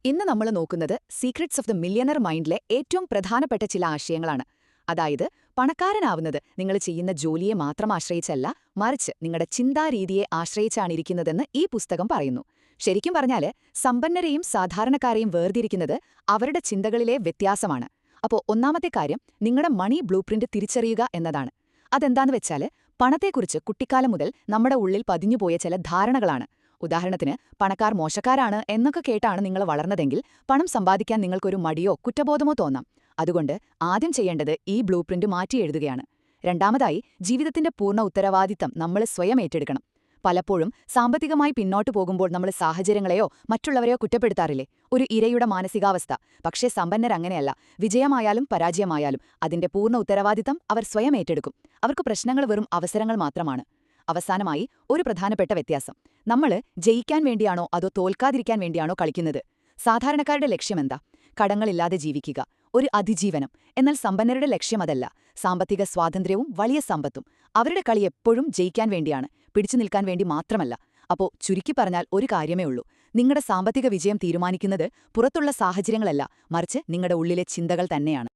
ഇന്ന് നമ്മൾ നോക്കുന്നത് സീക്രറ്റ്സ് ഓഫ് ദ മില്യണർ മൈൻഡിലെ ഏറ്റവും പ്രധാനപ്പെട്ട ചില ആശയങ്ങളാണ്. അതായത് പണക്കാരനാവുന്നത് നിങ്ങൾ ചെയ്യുന്ന ജോലിയെ മാത്രം ആശ്രയിച്ചല്ല, മറിച്ച് നിങ്ങളുടെ ചിന്താരീതിയെ ആശ്രയിച്ചാണിരിക്കുന്നതെന്ന് ഈ പുസ്തകം പറയുന്നു. ശരിക്കും പറഞ്ഞാല് സമ്പന്നരെയും സാധാരണക്കാരെയും വേർതിരിക്കുന്നത് അവരുടെ ചിന്തകളിലെ വ്യത്യാസമാണ്. അപ്പോൾ ഒന്നാമത്തെ കാര്യം നിങ്ങളുടെ മണി ബ്ലൂപ്രിന്റ് തിരിച്ചറിയുക എന്നതാണ്. അതെന്താന്ന് വെച്ചാല് പണത്തെക്കുറിച്ച് കുട്ടിക്കാലം മുതൽ നമ്മുടെ ഉള്ളിൽ പതിഞ്ഞുപോയ ചില ധാരണകളാണ്. ഉദാഹരണത്തിന് പണക്കാർ മോശക്കാരാണ് എന്നൊക്കെ കേട്ടാണ് നിങ്ങൾ വളർന്നതെങ്കിൽ പണം സമ്പാദിക്കാൻ നിങ്ങൾക്കൊരു മടിയോ കുറ്റബോധമോ തോന്നാം. അതുകൊണ്ട് ആദ്യം ചെയ്യേണ്ടത് ഈ ബ്ലൂപ്രിന്റ് മാറ്റി എഴുതുകയാണ്. രണ്ടാമതായി ജീവിതത്തിന്റെ പൂർണ്ണ ഉത്തരവാദിത്തം നമ്മൾ സ്വയം ഏറ്റെടുക്കണം. പലപ്പോഴും സാമ്പത്തികമായി പിന്നോട്ടു പോകുമ്പോൾ നമ്മൾ സാഹചര്യങ്ങളെയോ മറ്റുള്ളവരെയോ കുറ്റപ്പെടുത്താറില്ലേ? ഒരു ഇരയുടെ മാനസികാവസ്ഥ. പക്ഷേ സമ്പന്നരങ്ങനെയല്ല. വിജയമായാലും പരാജയമായാലും അതിന്റെ പൂർണ്ണ ഉത്തരവാദിത്തം അവർ സ്വയം ഏറ്റെടുക്കും. അവർക്ക് പ്രശ്നങ്ങൾ വെറും അവസരങ്ങൾ മാത്രമാണ്. അവസാനമായി ഒരു പ്രധാനപ്പെട്ട വ്യത്യാസം. നമ്മൾ ജയിക്കാൻ വേണ്ടിയാണോ അതോ തോൽക്കാതിരിക്കാൻ വേണ്ടിയാണോ കളിക്കുന്നത്? സാധാരണക്കാരുടെ ലക്ഷ്യമെന്താ? കടങ്ങളില്ലാതെ ജീവിക്കുക, ഒരു അതിജീവനം. എന്നാൽ സമ്പന്നരുടെ ലക്ഷ്യം അതല്ല. സാമ്പത്തിക സ്വാതന്ത്ര്യവും വലിയ സമ്പത്തും. അവരുടെ കളി എപ്പോഴും ജയിക്കാൻ വേണ്ടിയാണ്, പിടിച്ചു നിൽക്കാൻ വേണ്ടി മാത്രമല്ല. അപ്പോ ചുരുക്കി പറഞ്ഞാൽ ഒരു കാര്യമേ ഉള്ളൂ. നിങ്ങളുടെ സാമ്പത്തിക വിജയം തീരുമാനിക്കുന്നത് പുറത്തുള്ള സാഹചര്യങ്ങളല്ല, മറിച്ച് നിങ്ങളുടെ ഉള്ളിലെ ചിന്തകൾ തന്നെയാണ്.